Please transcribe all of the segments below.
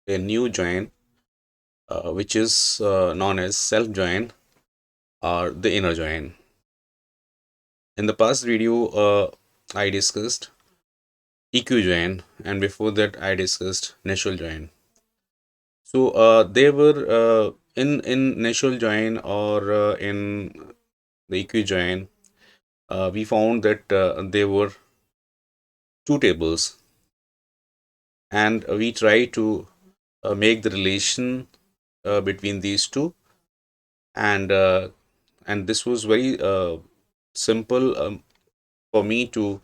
a new join, which is known as self join or the inner join. In the past video, I discussed EQ join, and before that, I discussed natural join. So they were in natural join or in the EQ join. We found that there were two tables, and we try to make the relation between these two, and this was very simple for me to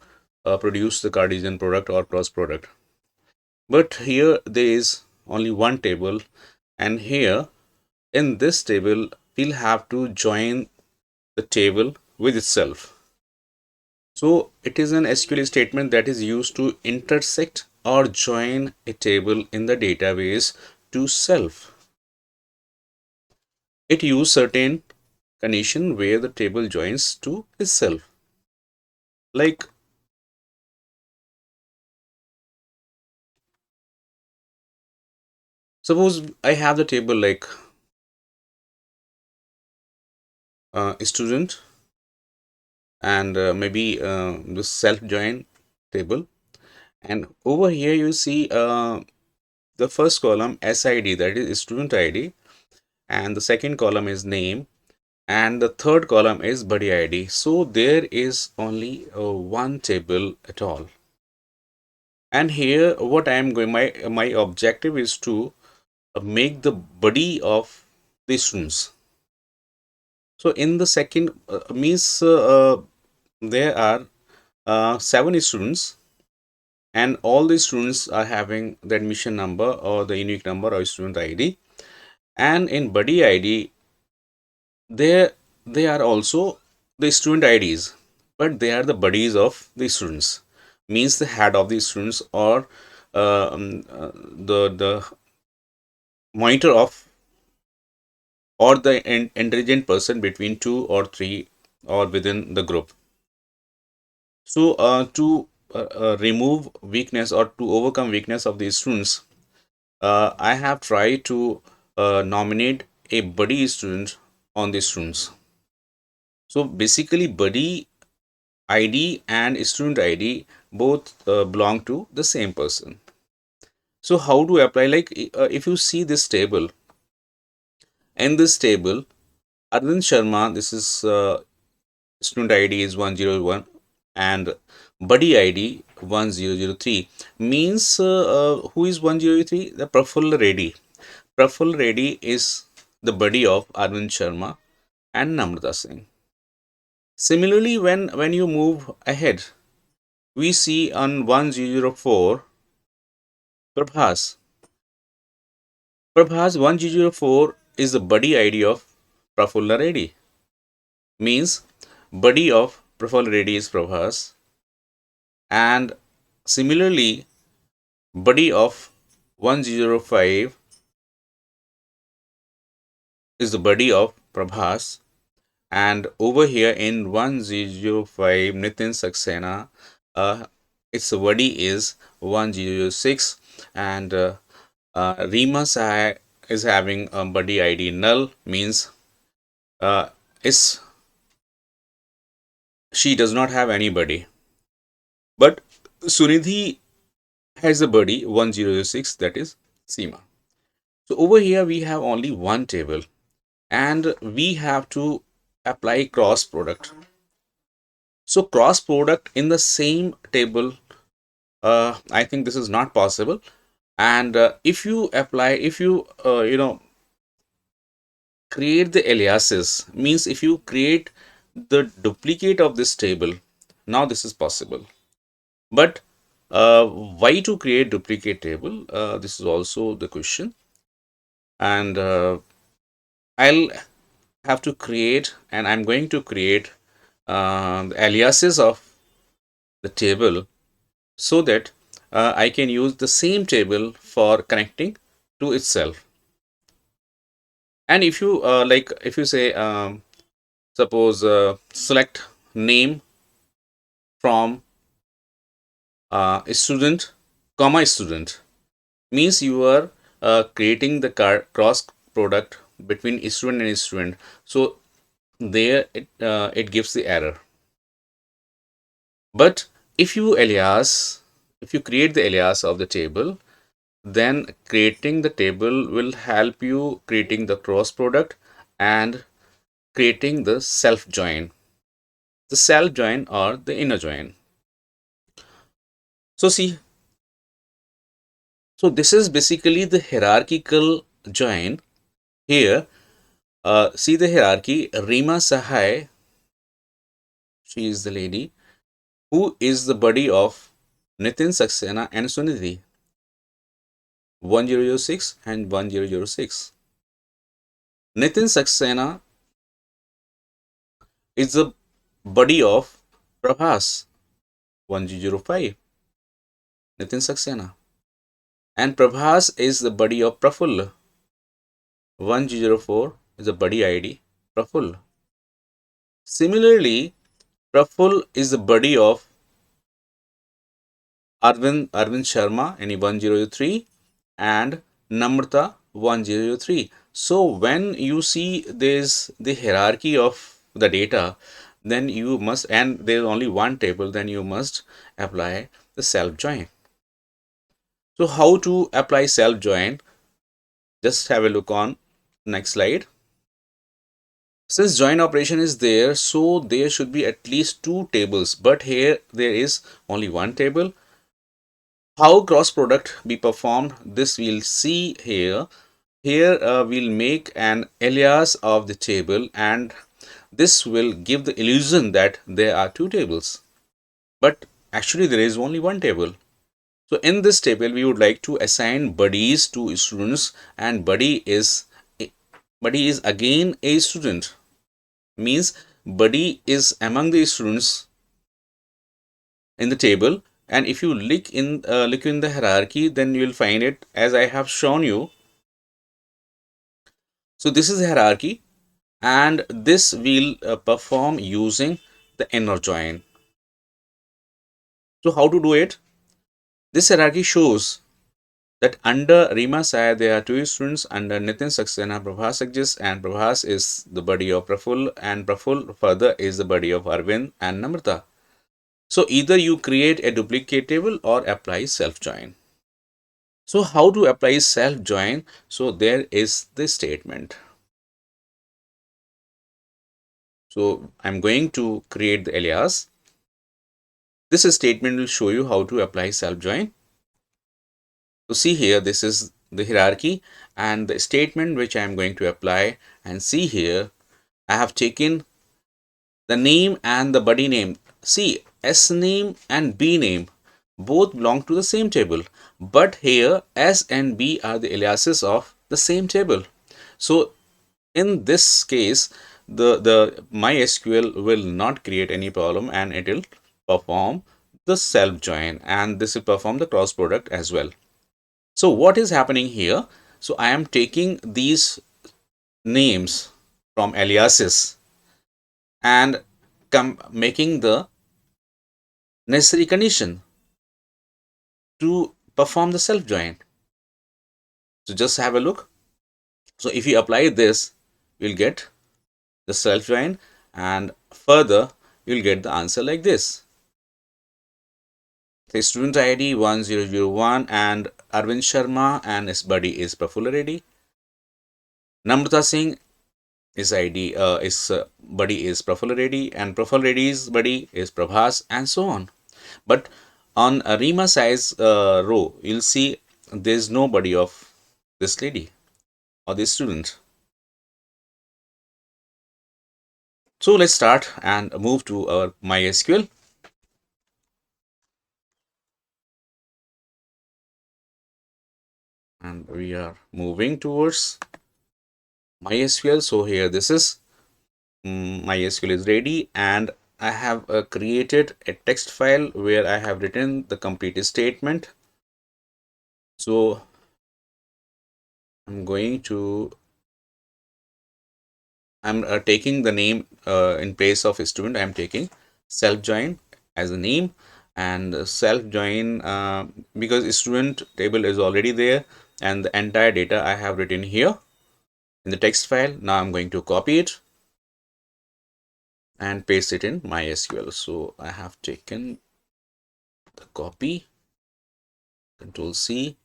produce the Cartesian product or cross product. But here there is only one table, and here in this table we'll have to join the table with itself. So it is an SQL statement that is used to intersect or join a table in the database to self. It uses certain condition where the table joins to itself. Like suppose I have the table like a student and maybe the self join table, and over here you see the first column SID, that is student ID, and the second column is name, and the third column is buddy ID. So there is only one table at all. And here what I am going, my objective is to make the buddy of the students. So in the second means there are 7 students, and all the students are having the admission number or the unique number or student ID. And in buddy ID, they are also the student IDs, but they are the buddies of the students. Means the head of the students or the monitor of or the intelligent person between two or three or within the group. So to remove weakness or to overcome weakness of these students, I have tried to nominate a buddy student on the students. So basically, buddy ID and student ID both belong to the same person. So how to apply? Like if you see this table, in this table, Arvind Sharma, this is student ID is 101 and buddy ID 1003, means who is 103? The Prafulla Reddy. Prafulla Reddy is the buddy of Arvind Sharma and Namrata Singh. Similarly, when you move ahead, we see on 1004 Prabhas. Prabhas 1004 is the buddy ID of Prafulla Reddy. Means buddy of Prafulla Reddy is Prabhas, and similarly buddy of 1005 is the buddy of Prabhas, and over here in 1005 Nitin Saxena, its buddy is 1006, and Rima Sai is having a buddy ID null, means uh, is she does not have anybody. But Sunidhi has a buddy 1006, that is Seema. So over here we have only one table, and we have to apply cross product. So cross product in the same table, I think this is not possible. And if you apply, if you create the aliases, means if you create the duplicate of this table, now this is possible. But why to create duplicate table? This is also the question. And I'll have to create, and I'm going to create the aliases of the table so that I can use the same table for connecting to itself. And if you if you say suppose select name from student comma student, means you are creating the cross product between student and student. So there it gives the error. But if you alias, if you create the alias of the table, then creating the table will help you creating the cross product and creating the self join, the self join or the inner join. So see, so this is basically the hierarchical join. Here, see the hierarchy. Rima Sahai, she is the lady who is the buddy of Nitin Saxena and Sunidhi, 1006 and 1006. Nitin Saxena is the buddy of Prabhas, 1005. Nitin Saxena. And Prabhas is the buddy of Prafull, 1004 is the buddy ID Prafull. Similarly, Prafull is the buddy of Arvind Sharma, any 1003, and Namrata 1003. So when you see this the hierarchy of the data, then you must, and there is only one table, then you must apply the self join. So how to apply self join? Just have a look on next slide. Since join operation is there, so there should be at least two tables, but here there is only one table. How cross product be performed, this we'll see here. Here we'll make an alias of the table, and this will give the illusion that there are two tables, but actually there is only one table. So in this table we would like to assign buddies to students, and buddy is again a student, means buddy is among the students in the table. And if you look in the hierarchy, then you will find it as I have shown you. So this is the hierarchy, and this will perform using the inner join. So how to do it? This hierarchy shows that under Rima Sai there are two students. Under Nitin Saxena, Prabhas exists, and Prabhas is the buddy of Prafull, and Prafull further is the buddy of Arvind and Namrata. So either you create a duplicate table or apply self join. So how to apply self join? So there is the statement. So I'm going to create the alias. This statement will show you how to apply self join. So see here, this is the hierarchy and the statement which I am going to apply. And see here, I have taken the name and the buddy name. See, S name and B name both belong to the same table, but here S and B are the aliases of the same table. So in this case, the MySQL will not create any problem, and it will perform the self join, and this will perform the cross product as well. So what is happening here? So I am taking these names from aliases and making the necessary condition to perform the self join. So just have a look. So if you apply this, you'll get the self join, and further you'll get the answer like this. Say student ID 1001 and Arvind Sharma, and his buddy is Prafulla Reddy. Namrata Singh, his ID is buddy is Prafulla Reddy, and Prafulla Reddy's buddy is Prabhas, and so on. But on a Rima size row, you'll see there's nobody of this lady or this student. So let's start and move to our MySQL. And we are moving towards MySQL. So here this is MySQL is ready, and I have created a text file where I have written the complete statement. So I'm taking the name in place of a student. I'm taking self join as a name, and self join because student table is already there. and the entire data I have written here in the text file. Now I'm going to copy it and paste it in MySQL. So I have taken the copy, Control C,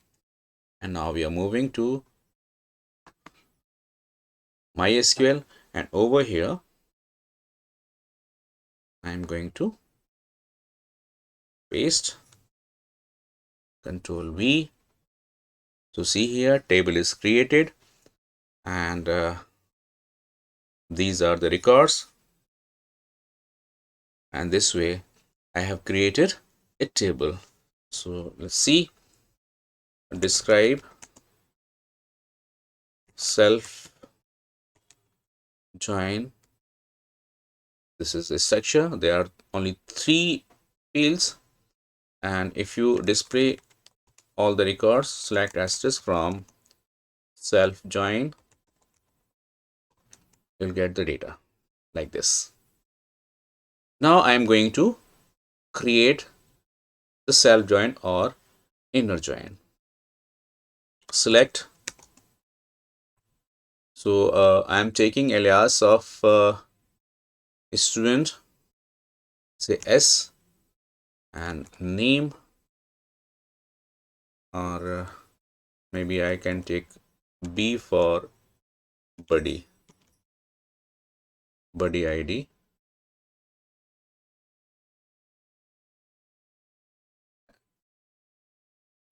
and now we are moving to MySQL, and over here I'm going to paste, Control V. So see here, table is created, and these are the records, and this way I have created a table. So let's see, describe self join. This is a structure. There are only 3 fields, and if you display all the records, select asterisk from self join, you'll get the data like this. Now I am going to create the self join or inner join. Select. So I am taking alias of student, say S, and name, or maybe I can take B for buddy ID.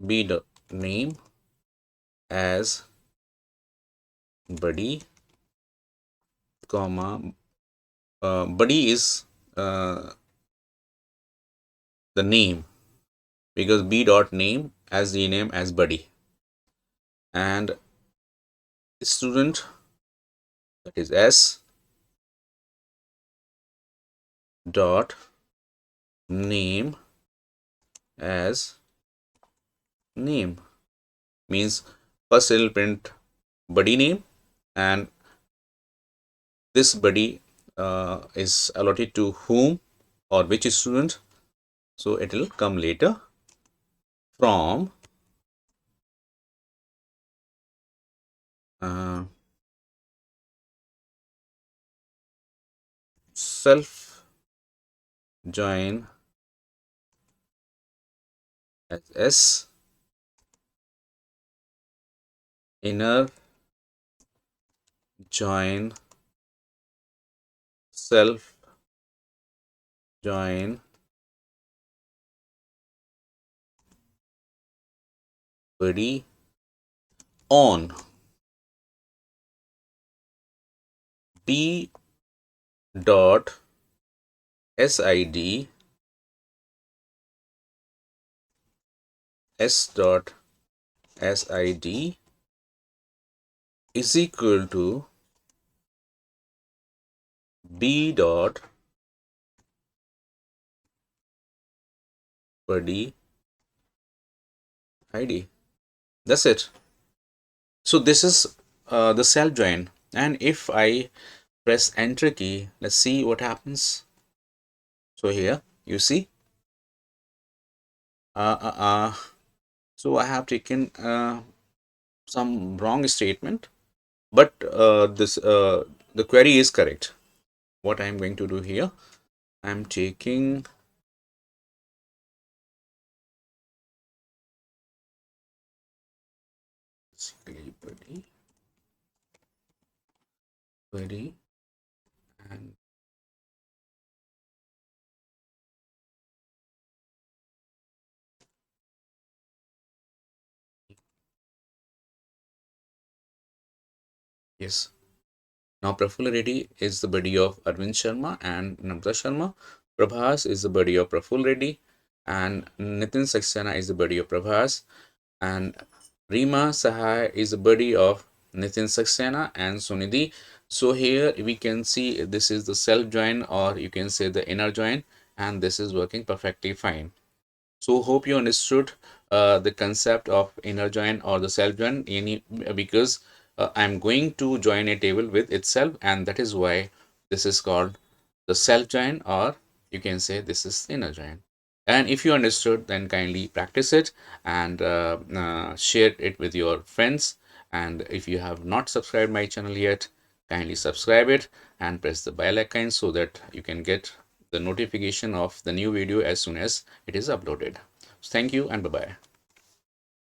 B the name as buddy, comma, buddy is the name, because b dot name as the name as buddy, and student, that is S, dot name as name, means first it will print buddy name, and this buddy is allotted to whom or which student, so it will come later from self join as S, inner join self join buddy on b dot sid s dot sid is equal to b dot buddy id. That's it. So this is the self join, and if I press enter key, let's see what happens. So here you see, so I have taken some wrong statement, but this the query is correct. What I am going to do here, I am taking buddy and yes. Now Praful Reddy is the buddy of Arvind Sharma and Namrata Sharma. Prabhas is the buddy of Praful Reddy, and Nitin Saxena is the buddy of Prabhas, and Rima Sahai is a buddy of Nitin Saxena and Sunidhi. So here we can see this is the self join, or you can say the inner join, and this is working perfectly fine. So hope you understood the concept of inner join or the self join, because I'm going to join a table with itself, and that is why this is called the self join, or you can say this is inner join. And if you understood, then kindly practice it and share it with your friends. And if you have not subscribed my channel yet, kindly subscribe it and press the bell icon so that you can get the notification of the new video as soon as it is uploaded. Thank you and bye bye.